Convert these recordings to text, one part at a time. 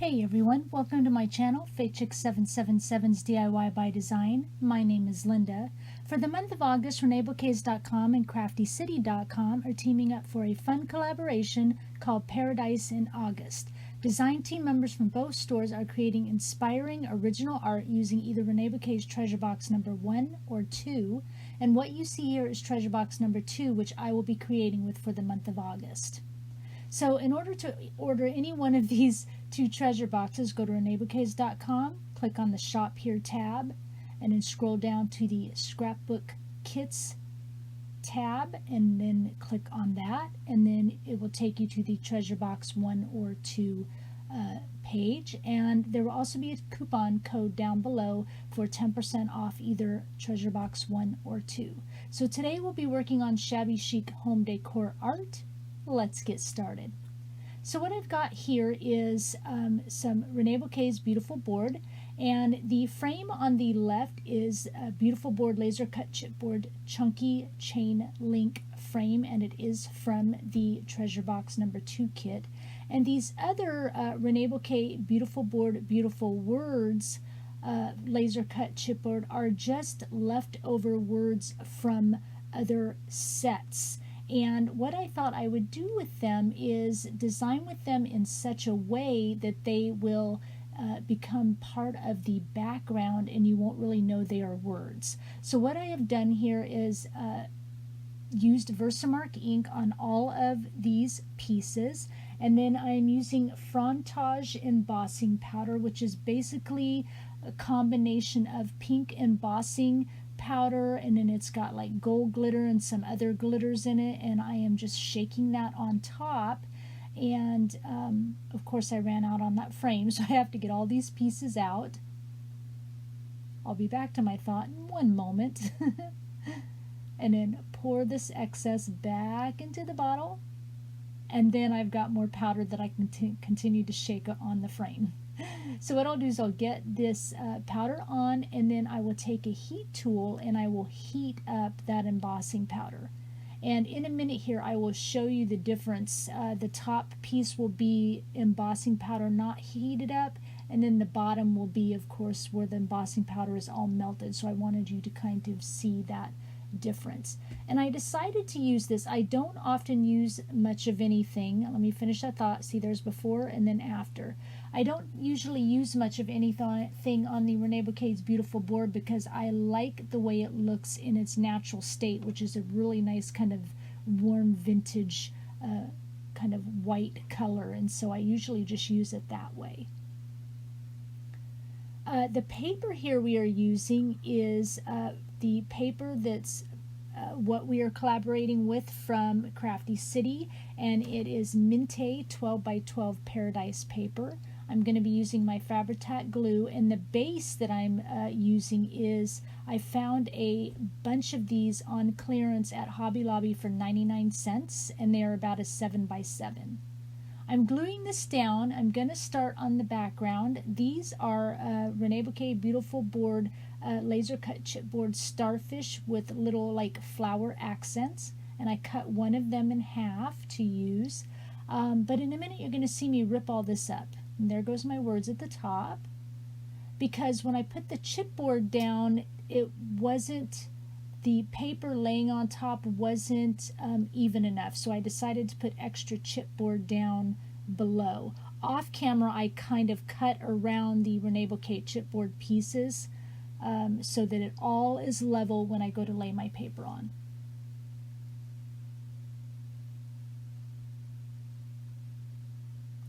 Hey everyone, welcome to my channel, Chic777's DIY by Design. My name is Linda. For the month of August, Reneabouquets.com and CraftyCity.com are teaming up for a fun collaboration called Paradise in August. Design team members from both stores are creating inspiring original art using either Reneabouquets Treasure Box number 1 or 2, and what you see here is Treasure Box number 2, which I will be creating with for the month of August. So in order to order any one of these two treasure boxes, go to Reneabouquets.com, click on the Shop Here tab, and then scroll down to the Scrapbook Kits tab, and then click on that, and then it will take you to the Treasure Box 1 or 2 page, and there will also be a coupon code down below for 10% off either Treasure Box 1 or 2. So today we'll be working on Shabby Chic home decor art. Let's get started. So what I've got here is some Reneabouquets beautiful board, and the frame on the left is a beautiful board laser cut chipboard chunky chain link frame, and it is from the Treasure Box number 2 kit. And these other Reneabouquets beautiful board beautiful words laser cut chipboard are just leftover words from other sets. And what I thought I would do with them is design with them in such a way that they will become part of the background and you won't really know they are words. So what I have done here is used Versamark ink on all of these pieces, and then I'm using Frontage embossing powder, which is basically a combination of pink embossing powder, and then it's got like gold glitter and some other glitters in it, and I am just shaking that on top. And of course I ran out on that frame, so I have to get all these pieces out. I'll be back to my thought in one moment. And then pour this excess back into the bottle, and then I've got more powder that I can continue to shake on the frame. So what I'll do is I'll get this powder on, and then I will take a heat tool and I will heat up that embossing powder. And in a minute here I will show you the difference. The top piece will be embossing powder not heated up, and then the bottom will be, of course, where the embossing powder is all melted. So I wanted you to kind of see that difference. And I decided to use this. I don't often use much of anything. Let me finish that thought. See, there's before and then after. I don't usually use much of anything on the Reneabouquets beautiful board because I like the way it looks in its natural state, which is a really nice kind of warm vintage kind of white color, and so I usually just use it that way. The paper here we are using is the paper that's what we are collaborating with from Crafty City, and it is Minte 12 by 12 Paradise paper. I'm going to be using my Fabri-Tac glue, and the base that I'm using is, I found a bunch of these on clearance at Hobby Lobby for 99 cents, and they are about a 7 by 7. I'm gluing this down. I'm going to start on the background. These are Reneabouquets beautiful board laser cut chipboard starfish with little like flower accents, and I cut one of them in half to use. But in a minute you're going to see me rip all this up. And there goes my words at the top, because when I put the chipboard down, it wasn't, the paper laying on top wasn't even enough, so I decided to put extra chipboard down below. Off camera I kind of cut around the Reneabouquets chipboard pieces so that it all is level when I go to lay my paper on.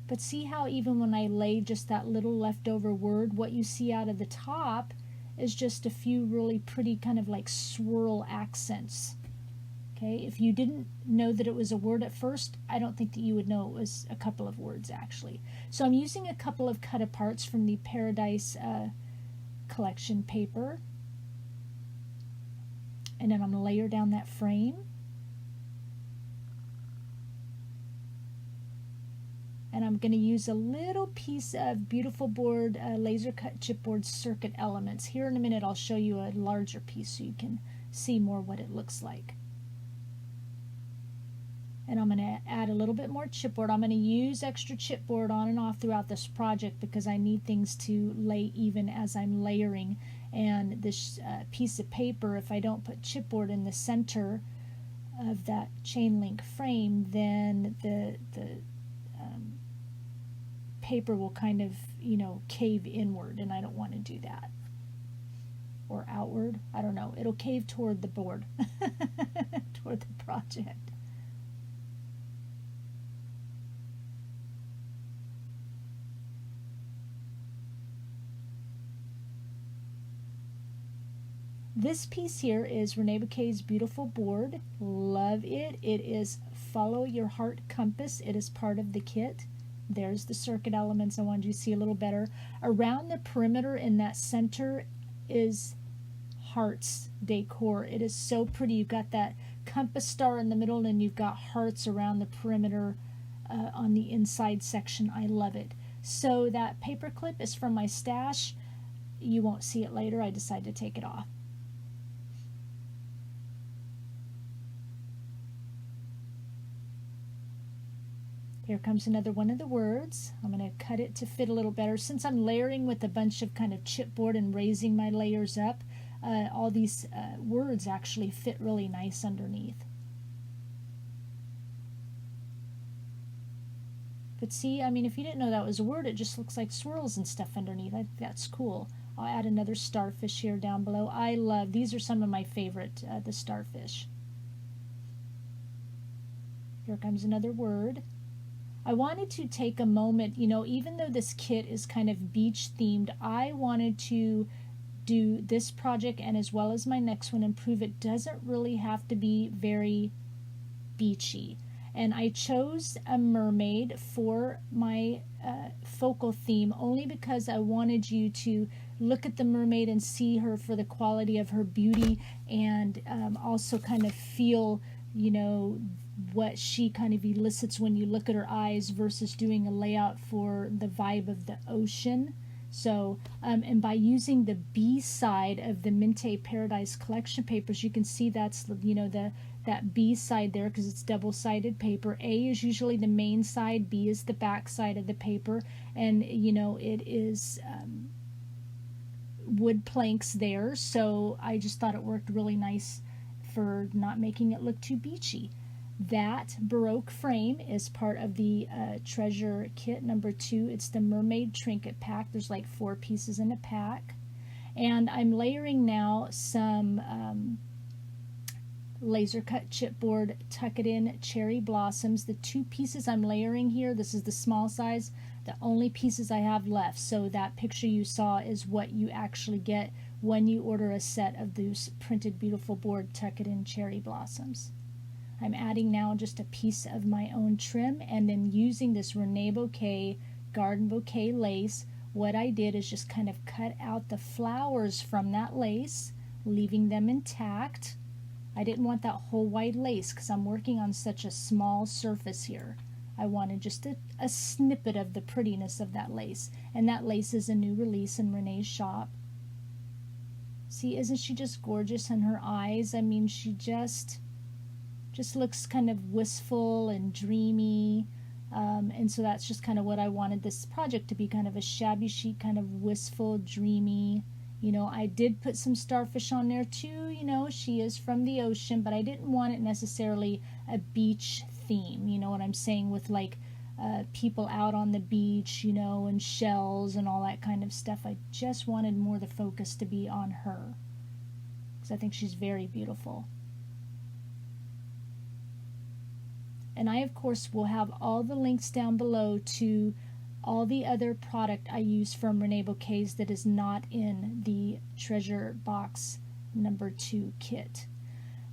But see how even when I lay just that little leftover word, what you see out of the top is just a few really pretty kind of like swirl accents. Okay, if you didn't know that it was a word at first, I don't think that you would know it was a couple of words actually. So I'm using a couple of cut aparts from the Paradise collection paper, and then I'm going to layer down that frame. And I'm going to use a little piece of beautiful board laser cut chipboard circuit elements. Here in a minute I'll show you a larger piece so you can see more what it looks like. And I'm going to add a little bit more chipboard. I'm going to use extra chipboard on and off throughout this project because I need things to lay even as I'm layering. And this piece of paper, if I don't put chipboard in the center of that chain link frame, then the paper will kind of, you know, cave inward, and I don't want to do that. Or outward, I don't know. It'll cave toward the board, toward the project. This piece here is Reneabouquets' beautiful board. Love it. It is Follow Your Heart Compass. It is part of the kit. There's the circuit elements I wanted you to see a little better. Around the perimeter in that center is hearts decor. It is so pretty. You've got that compass star in the middle, and you've got hearts around the perimeter on the inside section. I love it. So that paper clip is from my stash. You won't see it later. I decided to take it off. Here comes another one of the words. I'm going to cut it to fit a little better. Since I'm layering with a bunch of kind of chipboard and raising my layers up, all these words actually fit really nice underneath. But see, I mean, if you didn't know that was a word, it just looks like swirls and stuff underneath. I think that's cool. I'll add another starfish here down below. I love, these are some of my favorite, the starfish. Here comes another word. I wanted to take a moment, you know, even though this kit is kind of beach themed, I wanted to do this project and as well as my next one and prove it doesn't really have to be very beachy. And I chose a mermaid for my focal theme only because I wanted you to look at the mermaid and see her for the quality of her beauty, and also kind of feel, you know, what she kind of elicits when you look at her eyes versus doing a layout for the vibe of the ocean. So, and by using the B side of the Minte Paradise collection papers, you can see that's, you know, that B side there because it's double-sided paper. A is usually the main side, B is the back side of the paper, and, you know, it is wood planks there, so I just thought it worked really nice for not making it look too beachy. That Baroque frame is part of the treasure kit number 2. It's the Mermaid trinket pack. There's like 4 pieces in a pack. And I'm layering now some laser cut chipboard Tuck It In cherry blossoms. The 2 pieces I'm layering here, this is the small size, the only pieces I have left. So that picture you saw is what you actually get when you order a set of those printed beautiful board Tuck It In cherry blossoms. I'm adding now just a piece of my own trim, and then using this Reneabouquets garden bouquet lace, what I did is just kind of cut out the flowers from that lace, leaving them intact. I didn't want that whole white lace because I'm working on such a small surface here. I wanted just a snippet of the prettiness of that lace, and that lace is a new release in Renee's shop. See, isn't she just gorgeous in her eyes? I mean, she just looks kind of wistful and dreamy, and so that's just kind of what I wanted this project to be, kind of a shabby chic, kind of wistful, dreamy. You know, I did put some starfish on there too. You know, she is from the ocean, but I didn't want it necessarily a beach theme. You know what I'm saying, with like people out on the beach, you know, and shells and all that kind of stuff. I just wanted more the focus to be on her because I think she's very beautiful. And I, of course, will have all the links down below to all the other product I use from Reneabouquets that is not in the treasure box number 2 kit.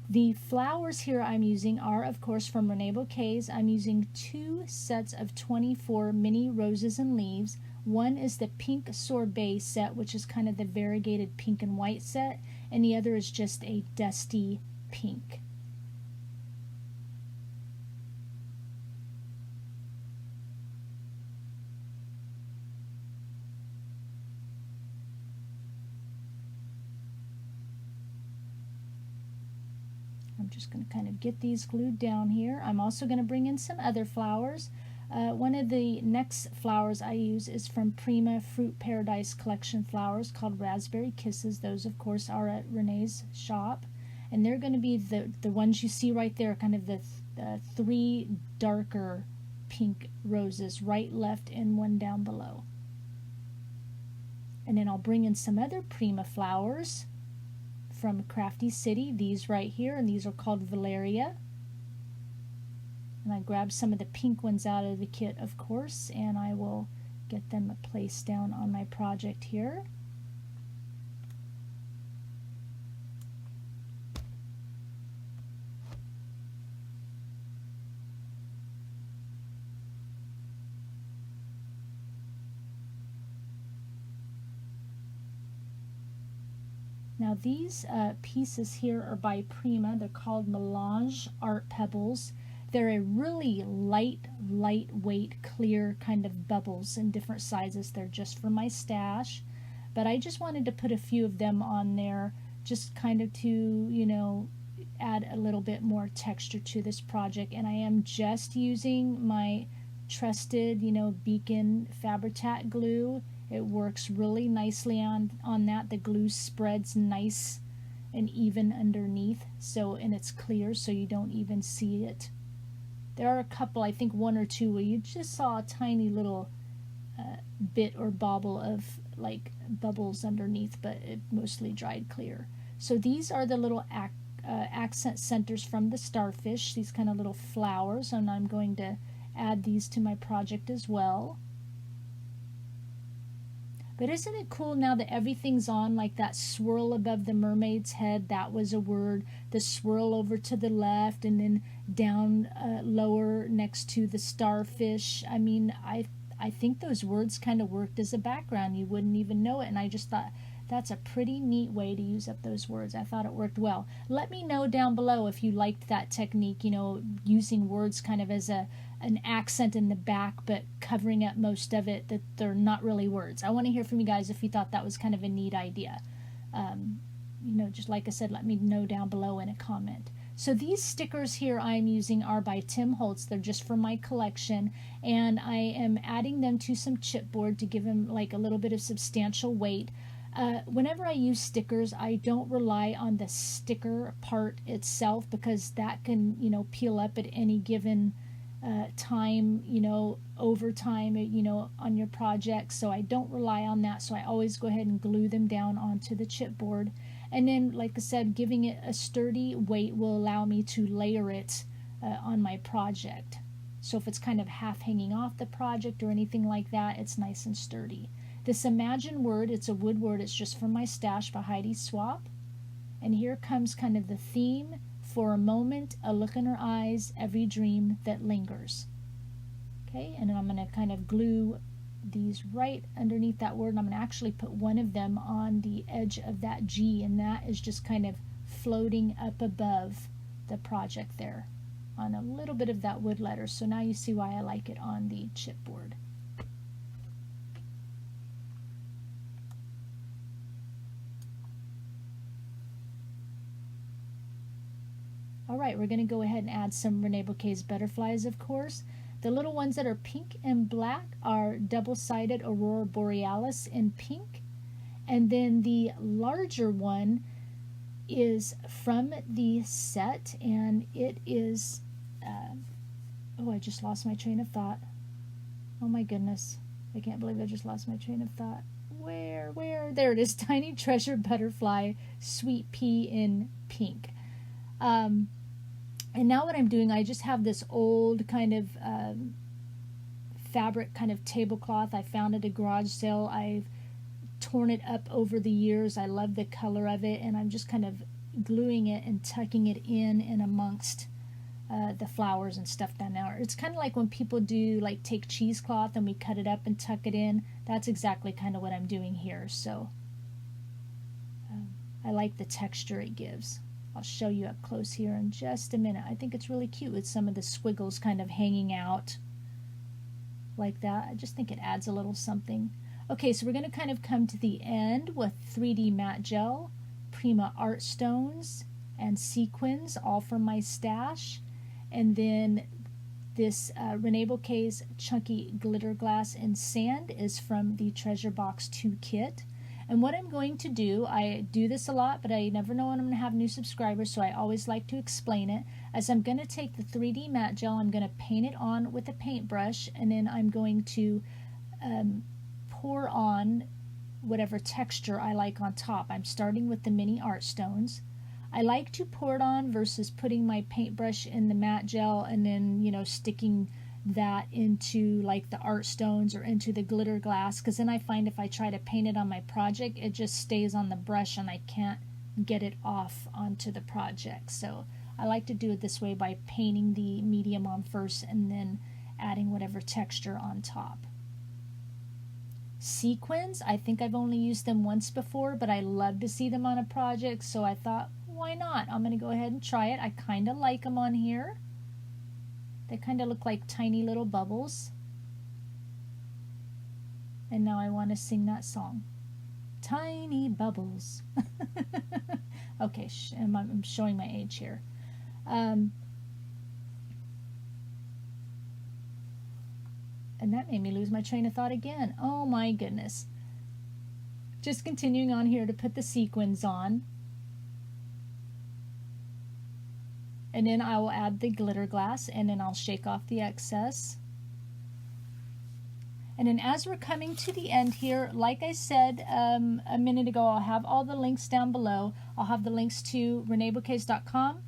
The flowers here I'm using are, of course, from Reneabouquets. I'm using 2 sets of 24 mini roses and leaves. One is the pink sorbet set, which is kind of the variegated pink and white set, and the other is just a dusty pink. I'm just going to kind of get these glued down here. I'm also going to bring in some other flowers. One of the next flowers I use is from Prima Fruit Paradise Collection flowers called Raspberry Kisses. Those, of course, are at Renee's shop. And they're going to be the ones you see right there, kind of the three darker pink roses, right, left, and one down below. And then I'll bring in some other Prima flowers from Crafty City, these right here, and these are called Valeria. And I grabbed some of the pink ones out of the kit, of course, and I will get them placed down on my project here. Now these pieces here are by Prima. They're called Melange Art Pebbles. They're a really lightweight, clear kind of bubbles in different sizes. They're just for my stash. But I just wanted to put a few of them on there just kind of to, you know, add a little bit more texture to this project. And I am just using my trusted, you know, Beacon Fabri-Tac glue. It works really nicely on that. The glue spreads nice and even underneath, so, and it's clear so you don't even see it. There are a couple, I think one or two, where you just saw a tiny little bit or bobble of like bubbles underneath, but it mostly dried clear. So these are the little accent centers from the starfish, these kind of little flowers, and I'm going to add these to my project as well. But isn't it cool now that everything's on, like that swirl above the mermaid's head, that was a word. The swirl over to the left and then down lower next to the starfish. I mean, I think those words kind of worked as a background. You wouldn't even know it. And I just thought that's a pretty neat way to use up those words. I thought it worked well. Let me know down below if you liked that technique, you know, using words kind of as an accent in the back, but covering up most of it, that they're not really words. I want to hear from you guys if you thought that was kind of a neat idea. You know, just like I said, let me know down below in a comment. So these stickers here I'm using are by Tim Holtz. They're just for my collection, and I am adding them to some chipboard to give them like a little bit of substantial weight. Whenever I use stickers, I don't rely on the sticker part itself, because that can, you know, peel up at any given time, you know, over time, you know, on your project. So I don't rely on that. So I always go ahead and glue them down onto the chipboard. And then, like I said, giving it a sturdy weight will allow me to layer it on my project. So if it's kind of half hanging off the project or anything like that, it's nice and sturdy. This Imagine word, it's a wood word. It's just from my stash by Heidi Swap. And here comes kind of the theme. For a moment, a look in her eyes, every dream that lingers. Okay, and then I'm going to kind of glue these right underneath that word, and I'm going to actually put one of them on the edge of that G, and that is just kind of floating up above the project there on a little bit of that wood letter. So now you see why I like it on the chipboard. Alright, we're going to go ahead and add some Reneabouquets butterflies, of course. The little ones that are pink and black are double-sided Aurora Borealis in pink. And then the larger one is from the set, and it is... oh, I just lost my train of thought. Oh my goodness. I can't believe I just lost my train of thought. Where? There it is. Tiny Treasure Butterfly Sweet Pea in pink. And now what I'm doing, I just have this old kind of fabric kind of tablecloth. I found at a garage sale. I've torn it up over the years. I love the color of it, and I'm just kind of gluing it and tucking it in and amongst the flowers and stuff down there. It's kind of like when people do, like, take cheesecloth and we cut it up and tuck it in. That's exactly kind of what I'm doing here. So I like the texture it gives. I'll show you up close here in just a minute. I think it's really cute with some of the squiggles kind of hanging out like that. I just think it adds a little something. Okay, so we're going to kind of come to the end with 3D matte gel, Prima Art Stones, and sequins, all from my stash. And then this Reneabouquets Chunky Glitter Glass in Sand is from the Treasure Box 2 kit. And what I'm going to do, I do this a lot, but I never know when I'm going to have new subscribers, so I always like to explain it. As I'm going to take the 3D matte gel, I'm going to paint it on with a paintbrush, and then I'm going to pour on whatever texture I like on top. I'm starting with the mini art stones. I like to pour it on versus putting my paintbrush in the matte gel and then, you know, sticking that into like the art stones or into the glitter glass, because then I find if I try to paint it on my project, it just stays on the brush and I can't get it off onto the project. So I like to do it this way by painting the medium on first and then adding whatever texture on top. Sequins, I think I've only used them once before, but I love to see them on a project, so I thought, why not? I'm going to go ahead and try it. I kind of like them on here. They kind of look like tiny little bubbles. And now I want to sing that song. Tiny bubbles. Okay, I'm showing my age here. And that made me lose my train of thought again. Oh my goodness. Just continuing on here to put the sequins on. And then I will add the glitter glass, and then I'll shake off the excess. And then as we're coming to the end here, like I said a minute ago, I'll have all the links down below. I'll have the links to Reneabouquets.com,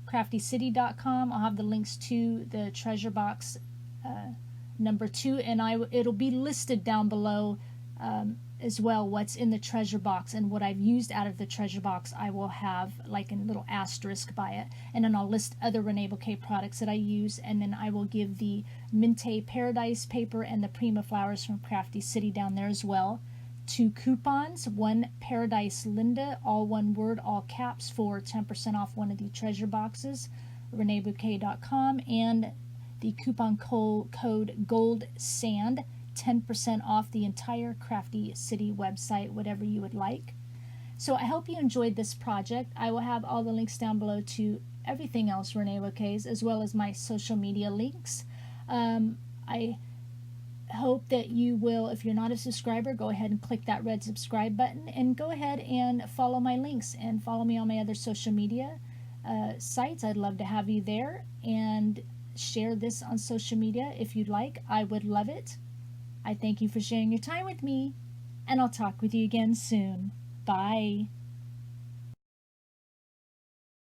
CraftyCity.com. I'll have the links to the Treasure Box number 2, and it'll be listed down below as well what's in the treasure box, and what I've used out of the treasure box I will have like a little asterisk by it, and then I'll list other Reneabouquets products that I use, and then I will give the Minte Paradise paper and the Prima flowers from Crafty City down there as well. 2 coupons, one Paradise Linda, all one word, all caps, for 10% off one of the treasure boxes, Reneabouquets.com, and the coupon code Gold Sand, 10% off the entire Crafty City website, whatever you would like. So I hope you enjoyed this project. I will have all the links down below to everything else Reneabouquets, as well as my social media links. I hope that you will, if you're not a subscriber, go ahead and click that red subscribe button, and go ahead and follow my links and follow me on my other social media sites. I'd love to have you there, and share this on social media if you'd like. I would love it. I thank you for sharing your time with me, and I'll talk with you again soon. Bye.